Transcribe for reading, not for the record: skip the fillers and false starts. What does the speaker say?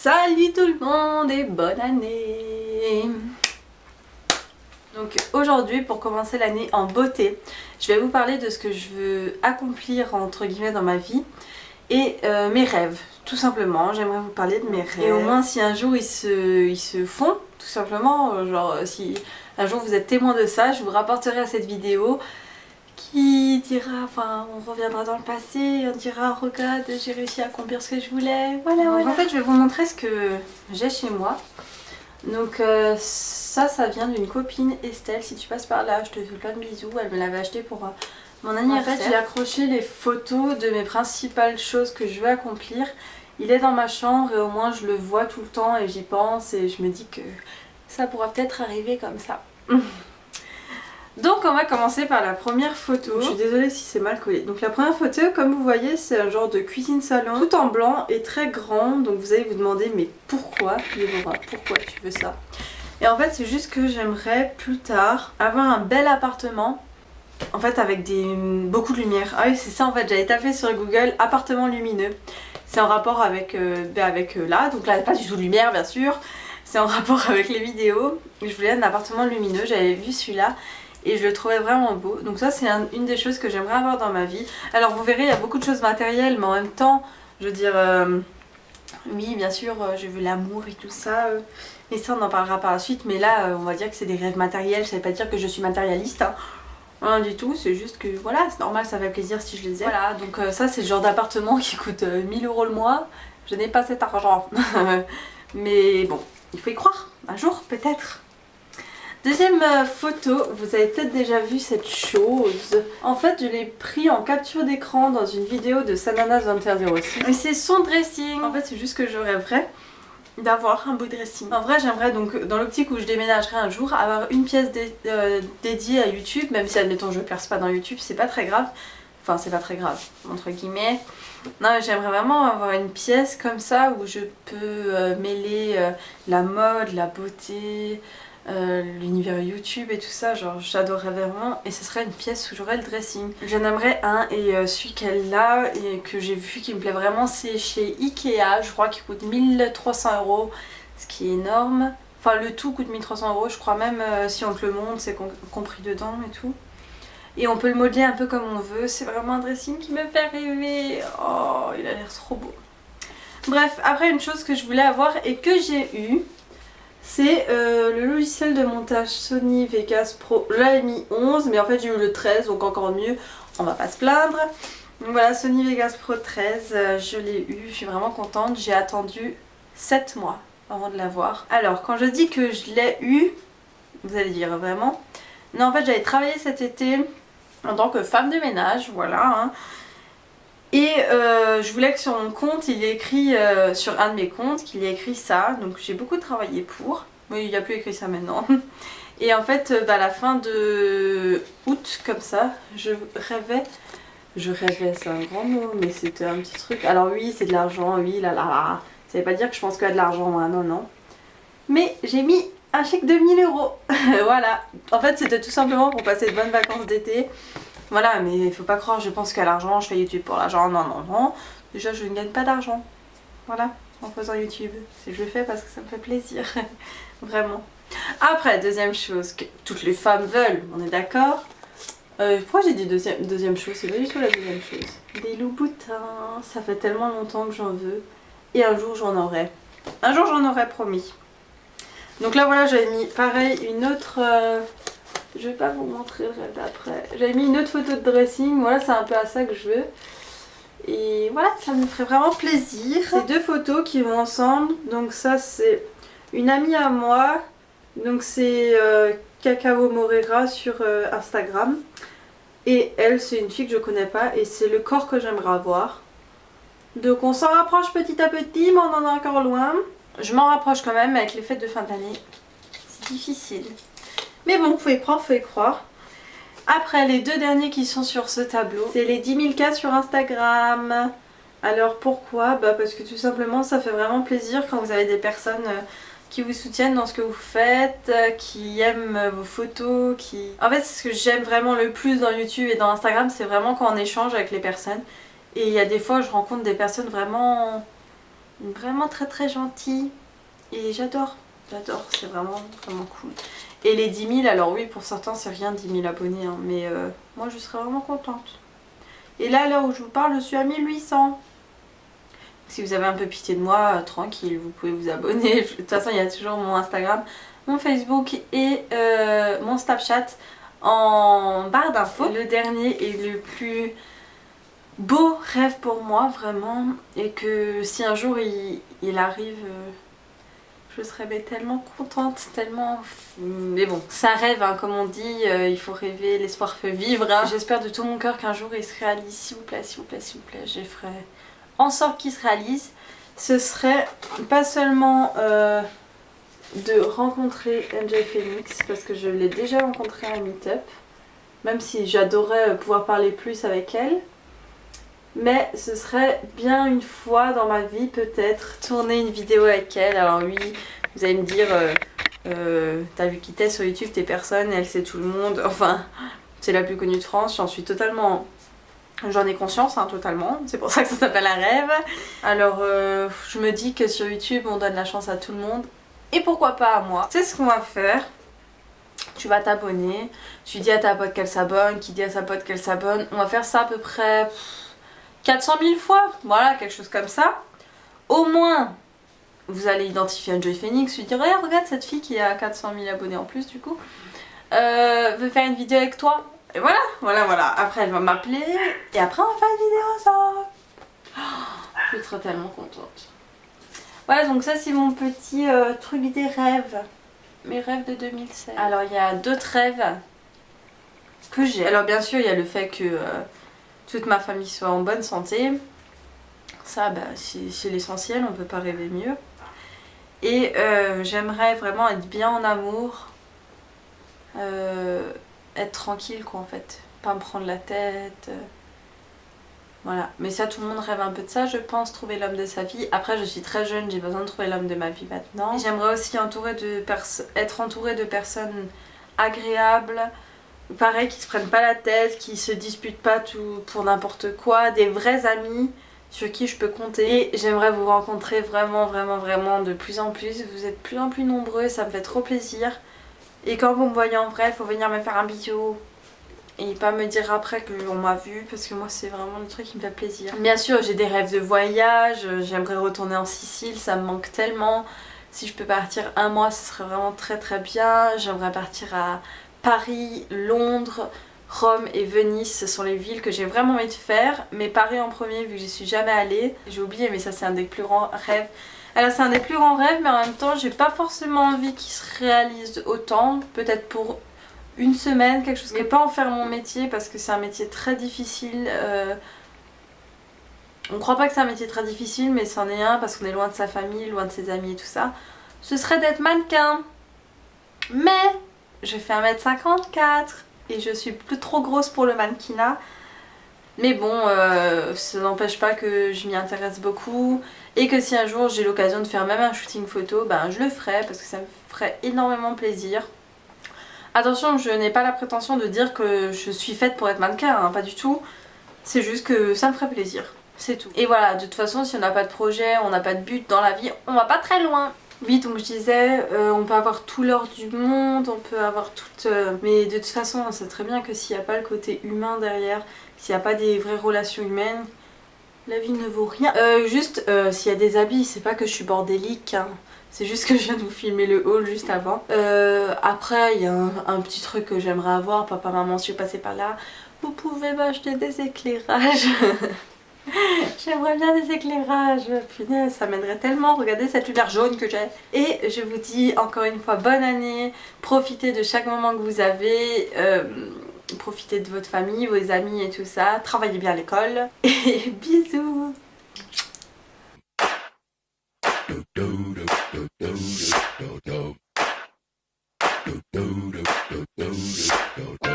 Salut tout le monde et bonne année! Donc aujourd'hui, pour commencer l'année en beauté, je vais vous parler de ce que je veux accomplir entre guillemets dans ma vie et mes rêves, tout simplement. J'aimerais vous parler de mes rêves. Et au moins si un jour ils se font, tout simplement, genre si un jour vous êtes témoin de ça, je vous rapporterai à cette vidéo qui dira, enfin on reviendra dans le passé, on dira regarde j'ai réussi à accomplir ce que je voulais, voilà. En fait je vais vous montrer ce que j'ai chez moi. Donc ça vient d'une copine, Estelle, si tu passes par là je te fais plein de bisous, elle me l'avait acheté pour mon anniversaire. En fait j'ai accroché les photos de mes principales choses que je veux accomplir. Il est dans ma chambre et au moins je le vois tout le temps et j'y pense et je me dis que ça pourra peut-être arriver comme ça. Donc on va commencer par la première photo. Je suis désolée si c'est mal collé. Donc la première photo, comme vous voyez, c'est un genre de cuisine salon tout en blanc et très grand. Donc vous allez vous demander mais pourquoi Déborah, pourquoi tu veux ça? Et en fait c'est juste que j'aimerais plus tard avoir un bel appartement. En fait avec beaucoup de lumière. Ah oui c'est ça en fait, j'avais tapé sur Google appartement lumineux. C'est en rapport avec là, donc là pas du tout de lumière bien sûr. C'est en rapport avec les vidéos. Je voulais un appartement lumineux, j'avais vu celui-là. Et je le trouvais vraiment beau. Donc ça c'est une des choses que j'aimerais avoir dans ma vie. Alors vous verrez il y a beaucoup de choses matérielles mais en même temps je veux dire oui bien sûr je veux l'amour et tout ça. Mais ça on en parlera par la suite. Mais là on va dire que c'est des rêves matériels. Ça veut pas dire que je suis matérialiste hein. Rien du tout, c'est juste que voilà c'est normal, ça fait plaisir si je les ai. Voilà donc ça c'est le genre d'appartement qui coûte 1000 € le mois. Je n'ai pas cet argent. Mais bon il faut y croire. Un jour peut-être. Deuxième photo, vous avez peut-être déjà vu cette chose. En fait, je l'ai pris en capture d'écran dans une vidéo de Sananas2106. Et c'est son dressing. En fait, c'est juste que je rêverais d'avoir un beau dressing. En vrai, j'aimerais donc, dans l'optique où je déménagerai un jour, avoir une pièce dédiée à YouTube. Même si, admettons, je perce pas dans YouTube, c'est pas très grave. Enfin, c'est pas très grave, entre guillemets. Non, mais j'aimerais vraiment avoir une pièce comme ça où je peux mêler la mode, la beauté... l'univers YouTube et tout ça, genre j'adorerais vraiment et ce serait une pièce où j'aurais le dressing. J'en aimerais un et celui qu'elle a et que j'ai vu qui me plaît vraiment c'est chez Ikea, je crois qu'il coûte 1300 €, ce qui est énorme. Enfin le tout coûte 1300 €, je crois même si on te le montre c'est compris dedans et tout. Et on peut le modeler un peu comme on veut, c'est vraiment un dressing qui me fait rêver. Oh il a l'air trop beau. Bref, après une chose que je voulais avoir et que j'ai eu, c'est le logiciel de montage Sony Vegas Pro. J'avais mis 11 mais en fait j'ai eu le 13 donc encore mieux, on va pas se plaindre. Donc voilà Sony Vegas Pro 13, je l'ai eu, je suis vraiment contente. J'ai attendu 7 mois avant de l'avoir. Alors quand je dis que je l'ai eu, vous allez dire vraiment. Non en fait j'avais travaillé cet été en tant que femme de ménage, voilà hein. Et je voulais que sur mon compte, il y ait écrit, sur un de mes comptes, qu'il y ait écrit ça. Donc j'ai beaucoup travaillé pour. Oui, il n'y a plus écrit ça maintenant. Et en fait, à la fin de août, comme ça, je rêvais, c'est un grand mot, mais c'était un petit truc. Alors oui, c'est de l'argent, oui, là là là. Ça veut pas dire que je pense qu'il y a de l'argent, hein, non, non. Mais j'ai mis un chèque de 1000 €. Voilà. En fait, c'était tout simplement pour passer de bonnes vacances d'été. Voilà, mais il faut pas croire, je pense qu'à l'argent, je fais YouTube pour l'argent. Non, non, non. Déjà, je ne gagne pas d'argent. Voilà, en faisant YouTube. Je le fais parce que ça me fait plaisir. Vraiment. Après, deuxième chose que toutes les femmes veulent, on est d'accord. Pourquoi j'ai dit deuxième chose? C'est pas du tout la deuxième chose. Des loups-boutins. Ça fait tellement longtemps que j'en veux. Et un jour, j'en aurai. Un jour, j'en aurai promis. Donc là, voilà, j'avais mis pareil une autre... Je vais pas vous montrer le rêve d'après. J'avais mis une autre photo de dressing. Voilà, c'est un peu à ça que je veux. Et voilà, ça me ferait vraiment plaisir. C'est deux photos qui vont ensemble. Donc ça, c'est une amie à moi. Donc c'est Cacao Morera sur Instagram. Et elle, c'est une fille que je connais pas. Et c'est le corps que j'aimerais avoir. Donc on s'en rapproche petit à petit, mais on en est encore loin. Je m'en rapproche quand même avec les fêtes de fin d'année. C'est difficile. Mais bon, faut y croire, faut y croire. Après, les deux derniers qui sont sur ce tableau, c'est les 10 000 cas sur Instagram. Alors pourquoi? Bah parce que tout simplement, ça fait vraiment plaisir quand vous avez des personnes qui vous soutiennent dans ce que vous faites, qui aiment vos photos, qui... En fait, ce que j'aime vraiment le plus dans YouTube et dans Instagram, c'est vraiment quand on échange avec les personnes. Et il y a des fois, je rencontre des personnes vraiment Vraiment très très gentil. Et j'adore, c'est vraiment cool. Et les 10 000, alors oui, pour certains c'est rien 10 000 abonnés, hein, mais moi je serais vraiment contente. Et là, à l'heure où je vous parle, je suis à 1800. Si vous avez un peu pitié de moi, tranquille, vous pouvez vous abonner. De toute façon, il y a toujours mon Instagram, mon Facebook et mon Snapchat en barre d'infos. Le dernier et le plus beau rêve pour moi, vraiment. Et que si un jour il arrive, je serais tellement contente, tellement... Mais bon, c'est un rêve, hein, comme on dit, il faut rêver, l'espoir fait vivre. Hein. J'espère de tout mon cœur qu'un jour il se réalise, s'il vous plaît, s'il vous plaît, s'il vous plaît. Je ferai en sorte qu'il se réalise. Ce serait pas seulement de rencontrer Enjoy Phoenix, parce que je l'ai déjà rencontrée à un meet-up, même si j'adorais pouvoir parler plus avec elle. Mais ce serait bien une fois dans ma vie peut-être tourner une vidéo avec elle. Alors oui, vous allez me dire, t'as vu qui t'es sur YouTube, t'es personne, elle sait tout le monde. Enfin, c'est la plus connue de France, j'en suis totalement... J'en ai conscience, hein, totalement, c'est pour ça que ça s'appelle un rêve. Alors je me dis que sur YouTube on donne la chance à tout le monde. Et pourquoi pas à moi. C'est ce qu'on va faire. Tu vas t'abonner, tu dis à ta pote qu'elle s'abonne, qui dit à sa pote qu'elle s'abonne. On va faire ça à peu près 400 000 fois, voilà, quelque chose comme ça. Au moins, vous allez identifier Enjoy Phoenix, lui dire hey, regarde cette fille qui a 400 000 abonnés en plus du coup, veut faire une vidéo avec toi. Et voilà. Après elle va m'appeler et après on va faire une vidéo ensemble. Je serai tellement contente. Voilà, donc ça c'est mon petit truc des rêves. Mes rêves de 2016. Alors il y a d'autres rêves que j'ai. Alors bien sûr il y a le fait que toute ma famille soit en bonne santé. Ça bah, c'est l'essentiel, on peut pas rêver mieux. Et j'aimerais vraiment être bien en amour. Être tranquille quoi en fait. Pas me prendre la tête. Voilà, mais ça tout le monde rêve un peu de ça je pense, trouver l'homme de sa vie. Après je suis très jeune, j'ai besoin de trouver l'homme de ma vie maintenant. J'aimerais aussi être entourée de personnes agréables, pareil, qui se prennent pas la tête, qui se disputent pas tout pour n'importe quoi, des vrais amis sur qui je peux compter. Et j'aimerais vous rencontrer vraiment de plus en plus. Vous êtes de plus en plus nombreux, ça me fait trop plaisir. Et quand vous me voyez en vrai, il faut venir me faire un bisou. Et pas me dire après qu'on m'a vu, parce que moi c'est vraiment le truc qui me fait plaisir. Bien sûr j'ai des rêves de voyage, j'aimerais retourner en Sicile, ça me manque tellement. Si je peux partir un mois ce serait vraiment très bien. J'aimerais partir à Paris, Londres, Rome et Venise, ce sont les villes que j'ai vraiment envie de faire. Mais Paris en premier vu que j'y suis jamais allée. J'ai oublié mais ça c'est un des plus grands rêves. Alors c'est un des plus grands rêves mais en même temps j'ai pas forcément envie qu'il se réalise autant. Peut-être pour une semaine, quelque chose comme ça. Mais pas en faire mon métier parce que c'est un métier très difficile. On croit pas que c'est un métier très difficile mais c'en est un parce qu'on est loin de sa famille, loin de ses amis et tout ça. Ce serait d'être mannequin. Mais je fais 1m54 et je suis plus trop grosse pour le mannequinat. Mais bon, ça n'empêche pas que je m'y intéresse beaucoup et que si un jour j'ai l'occasion de faire même un shooting photo, ben je le ferai parce que ça me ferait énormément plaisir. Attention, je n'ai pas la prétention de dire que je suis faite pour être mannequin, hein, pas du tout. C'est juste que ça me ferait plaisir, c'est tout. Et voilà, de toute façon, si on n'a pas de projet, on n'a pas de but dans la vie, on va pas très loin. Oui, donc je disais, on peut avoir tout l'or du monde, on peut avoir tout... mais de toute façon, on sait très bien que s'il n'y a pas le côté humain derrière, s'il n'y a pas des vraies relations humaines, la vie ne vaut rien. Juste, s'il y a des habits, c'est pas que je suis bordélique, hein. C'est juste que je viens de vous filmer le haul juste avant. Après, il y a un petit truc que j'aimerais avoir. Papa, maman, si je passais par là, vous pouvez m'acheter des éclairages. J'aimerais bien des éclairages. Punaise, ça m'aiderait tellement. Regardez cette lumière jaune que j'ai. Et je vous dis encore une fois bonne année. Profitez de chaque moment que vous avez. Profitez de votre famille, vos amis et tout ça. Travaillez bien à l'école. Et bisous. Do do do do do do do do do do do do